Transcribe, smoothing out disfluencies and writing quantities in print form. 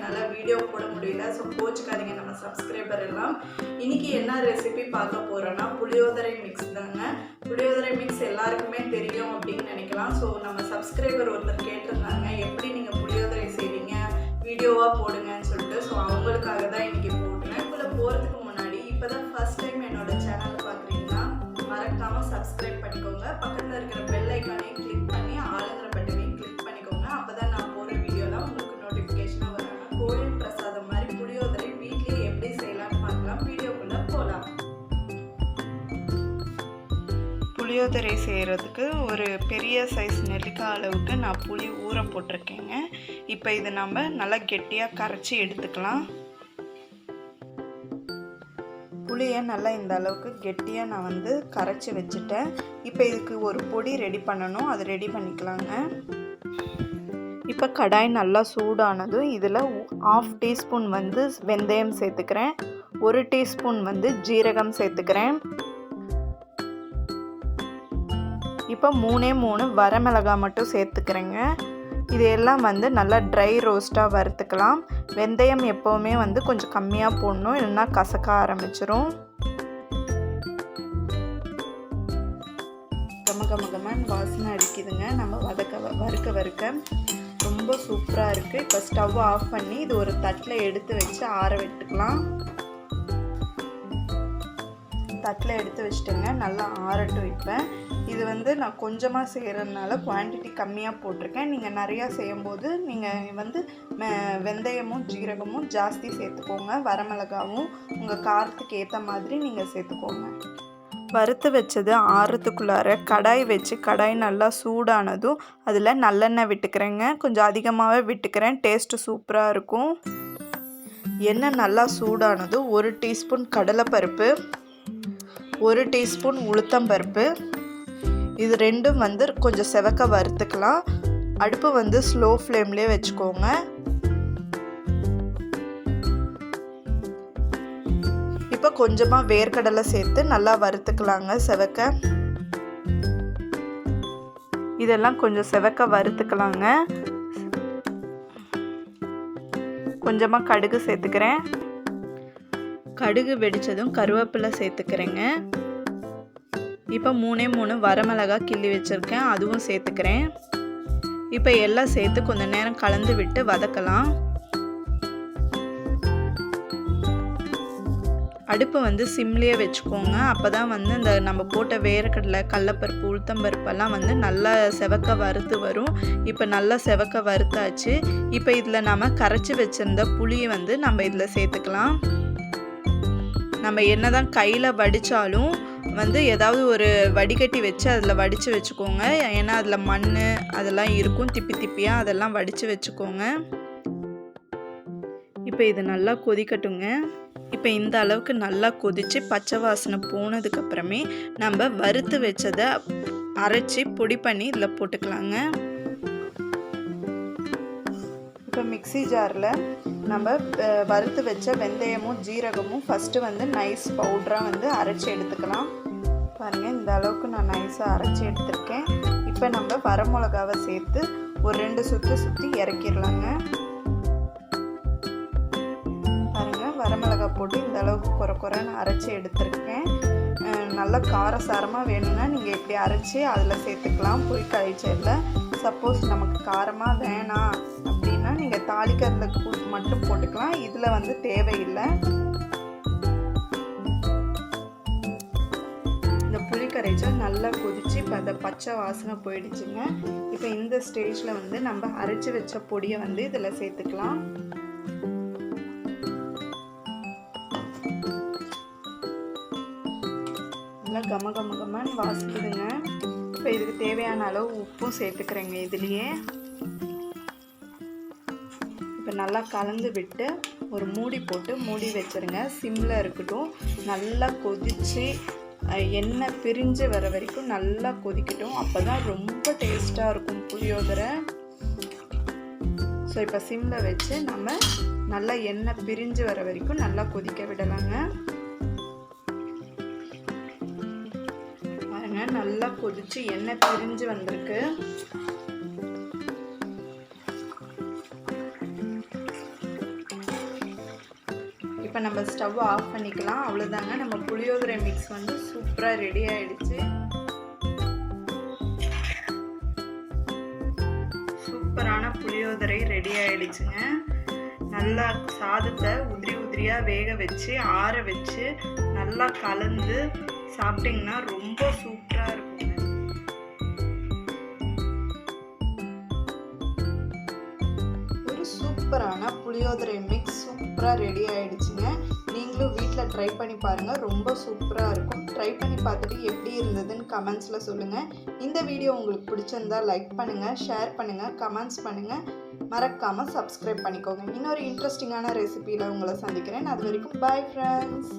என்னால் வீடியோ போட முடியல. ஸோ கோச்சுக்காதீங்க நம்ம சப்ஸ்கிரைபர் எல்லாம். இன்றைக்கி என்ன ரெசிபி பார்க்க போகிறோன்னா புளியோதரை மிக்ஸ் தாங்க. புளியோதரை மிக்ஸ் எல்லாருக்குமே தெரியும் அப்படின்னு நினைக்கலாம். ஸோ நம்ம சப்ஸ்கிரைபர் ஒருத்தர் கேட்டிருந்தாங்க, எப்படி நீங்கள் புளியோதரை செய்வீங்க, வீடியோவாக போடுங்கன்னு சொல்லிட்டு. ஸோ அவங்களுக்காக தான் இன்றைக்கி போடுறேன். இதில் போகிறதுக்கு முன்னாடி இப்போ தான் ஃபஸ்ட் டைம் என்னோடய சேனல் பார்க்குறீங்கன்னா மறக்காமல் சப்ஸ்கிரைப் பண்ணிக்கோங்க. பக்கத்தில் இருக்கிற பெல் ஐக்கானையும் கிளிக் பண்ணி ஆளுங்கிற பட்டனையும் கிளிக் பண்ணிக்கோங்க. அப்போ தான் நான் போகிற வீடியோலாம் உங்களுக்கு நோட்டிஃபிகேஷனாக வராங்க. கோயில் பிரசாதம் மாதிரி புளியோதரை வீட்லேயே எப்படி செய்யலாம்னு பார்க்கலாம். வீடியோக்குள்ளே போகலாம். புளியோதரை செய்கிறதுக்கு ஒரு பெரிய சைஸ் நெல்லிக்காய் அளவுக்கு நான் புளி ஊற போட்டிருக்கேங்க. இப்போ இதை நம்ம நல்லா கெட்டியாக கரைச்சி எடுத்துக்கலாம். புளியை நல்லா இந்த அளவுக்கு கெட்டியாக நான் கரைச்சி வச்சுட்டேன். இப்போ இதுக்கு ஒரு பொடி ரெடி பண்ணணும், அது ரெடி பண்ணிக்கலாங்க. இப்போ கடாய் நல்லா சூடானதும் இதில் 1/2 டீஸ்பூன் வெந்தயம் சேர்த்துக்கிறேன், 1 டீஸ்பூன் ஜீரகம் சேர்த்துக்கிறேன். இப்போ 3 வரமிளகாய் மட்டும் சேர்த்துக்கிறேங்க. இதெல்லாம் நல்லா ட்ரை ரோஸ்ட்டாக வறுத்துக்கலாம். வெந்தயம் எப்போவுமே கொஞ்சம் கம்மியாக போடணும், இல்லைன்னா கசக்க ஆரம்பிச்சிரும். கமகமகமான வாசனை அடிக்குதுங்க. நம்ம வறுக்க ரொம்ப சூப்பராக இருக்குது. இப்போ ஸ்டவ் ஆஃப் பண்ணி இது ஒரு தட்டில் எடுத்து வச்சு ஆற விட்டுக்கலாம். தட்டில் எடுத்து வச்சுட்டேங்க, நல்லா ஆறட்டும். இப்போ இது நான் கொஞ்சமாக செய்கிறதுனால குவான்டிட்டி கம்மியாக போட்டிருக்கேன். நீங்கள் நிறையா செய்யும்போது நீங்கள் வெந்தயமும் ஜீரகமும் ஜாஸ்தி சேர்த்துக்கோங்க, வரமிளகாவும் உங்கள் காரத்துக்கு ஏற்ற மாதிரி நீங்கள் சேர்த்துக்கோங்க. வறுத்து வச்சது ஆறுறதுக்குள்ளார கடாய் வச்சு கடாய் நல்லா சூடானதும் அதில் நல்லெண்ணெய் விட்டுக்கிறேங்க. கொஞ்சம் அதிகமாகவே விட்டுக்கிறேன், டேஸ்ட்டு சூப்பராக இருக்கும். எண்ணெய் நல்லா சூடானதும் 1 டீஸ்பூன் கடலைப்பருப்பு, 1 டீஸ்பூன் உளுத்தம்பருப்பு, இது ரெண்டும் கொஞ்சம் செவக்க வறுத்துக்கலாம். அடுப்பு ஸ்லோ ஃப்ளேம்லேயே வச்சுக்கோங்க. இப்போ கொஞ்சமாக வேர்க்கடலை சேர்த்து நல்லா வறுத்துக்கலாங்க செவக்க. இதெல்லாம் கொஞ்சம் செவக்க வறுத்துக்கலாங்க. கொஞ்சமாக கடுகு சேர்த்துக்கிறேன். கடுகு வெடித்ததும் கருவேப்பிலை சேர்த்துக்கிறேங்க. இப்போ 3 வரமிளகாய் கிள்ளி வச்சுருக்கேன், அதுவும் சேர்த்துக்கிறேன். இப்போ எல்லாம் சேர்த்து கொஞ்சம் நேரம் கலந்து விட்டு வதக்கலாம். அடுப்பு சிம்லேயே வச்சுக்கோங்க. அப்போ தான் இந்த நம்ம போட்ட வேர்க்கடலை, கடலைப்பருப்பு, உளுத்தம்பருப்பெல்லாம் நல்லா செவக்க வறுத்து வரும். இப்போ நல்லா செவக்க வறுத்தாச்சு. இப்போ இதில் நம்ம கரைச்சி வச்சுருந்த புளியை நம்ம இதில் சேர்த்துக்கலாம். நம்ம என்ன தான் கையில் வடித்தாலும் ஏதாவது ஒரு வடிகட்டி வச்சு அதில் வடித்து வச்சுக்கோங்க. ஏன்னா அதில் மண் அதெல்லாம் இருக்கும், திப்பி திப்பியாக, அதெல்லாம் வடித்து வச்சுக்கோங்க. இப்போ இது நல்லா கொதிக்கட்டுங்க. இப்போ இந்த அளவுக்கு நல்லா கொதித்து பச்சை வாசனை போனதுக்கப்புறமே நம்ம வறுத்து வச்சதை அரைச்சி பொடி பண்ணி இதில் போட்டுக்கலாங்க. இப்போ மிக்ஸி ஜாரில் நம்ம வறுத்து வச்ச வெந்தயமும் ஜீரகமும் ஃபஸ்ட்டு நைஸ் பவுடராக அரைச்சி எடுத்துக்கலாம். பாருங்கள், இந்த அளவுக்கு நான் நைஸாக அரைச்சி எடுத்துருக்கேன். இப்போ நம்ம வரமிளகாவை சேர்த்து ஒரு 2 சுற்றி இறக்கிடலாங்க. பாருங்கள், வரமிளகாய் போட்டு இந்த அளவுக்கு குறைன்னு அரைச்சி எடுத்துருக்கேன். நல்லா காரசாரமாக வேணும்னா நீங்கள் இப்படி அரைச்சி அதில் சேர்த்துக்கலாம் புளி கரைச்சலில். சப்போஸ் நமக்கு காரமாக வேணாம் அப்படின்னா நீங்கள் தாளிக்கிறதுக்கு மட்டும் போட்டுக்கலாம். இதில் தேவையில்லை. இந்த புளி கரைச்சல் நல்லா கொதித்து இப்போ அந்த பச்சை வாசனை போயிடுச்சுங்க. இப்போ இந்த ஸ்டேஜில் நம்ம அரைச்சி வச்ச பொடியை இதில் சேர்த்துக்கலாம். நல்லா கமகமகமான்னு வாசிக்குதுங்க. இப்போ இதுக்கு தேவையான அளவு உப்பும் சேர்த்துக்கிறேங்க இதுலேயே. இப்போ நல்லா கலந்து விட்டு ஒரு மூடி போட்டு மூடி வச்சுருங்க. சிம்மில் இருக்கட்டும். நல்லா கொதித்து எண்ணெய் பிரிஞ்சு வர வரைக்கும் நல்லா கொதிக்கட்டும். அப்போ தான் ரொம்ப டேஸ்ட்டாக இருக்கும் புளியோதரை. ஸோ இப்போ சிம்மில் வச்சு நம்ம நல்லா எண்ணெய் பிரிஞ்சு வர வரைக்கும் நல்லா கொதிக்க விடலாங்க. நல்லா கொதிச்சு எண்ணெய் பிரிஞ்சு வந்திருக்கு. இப்போ நம்ம ஸ்டவ் ஆஃப் பண்ணிக்கலாம். அவ்வளோதாங்க, நம்ம புளியோதரை மிக்ஸ் வந்து சூப்பராக ரெடி ஆகிடுச்சு. சூப்பரான புளியோதரை ரெடி ஆகிடுச்சுங்க. நல்லா சாதத்தை உதிரி உதிரியாக வேக வச்சு ஆற வச்சு நல்லா கலந்து சாப்பிட்டிங்கன்னா ரொம்ப சூப்பராக இருக்குங்க. ஒரு சூப்பரான புளியோதரை மிக்ஸ் சூப்பராக ரெடி ஆகிடுச்சுங்க. நீங்களும் வீட்டில் ட்ரை பண்ணி பாருங்கள், ரொம்ப சூப்பராக இருக்கும். ட்ரை பண்ணி பார்த்துட்டு எப்படி இருந்ததுன்னு கமெண்ட்ஸில் சொல்லுங்கள். இந்த வீடியோ உங்களுக்கு பிடிச்சிருந்தா லைக் பண்ணுங்கள், ஷேர் பண்ணுங்கள், கமெண்ட்ஸ் பண்ணுங்கள். மறக்காமல் சப்ஸ்கிரைப் பண்ணிக்கோங்க. இன்னொரு இன்ட்ரெஸ்டிங்கான ரெசிபியில் உங்களை சந்திக்கிறேன். அது வரைக்கும் பாய் ஃப்ரெண்ட்ஸ்.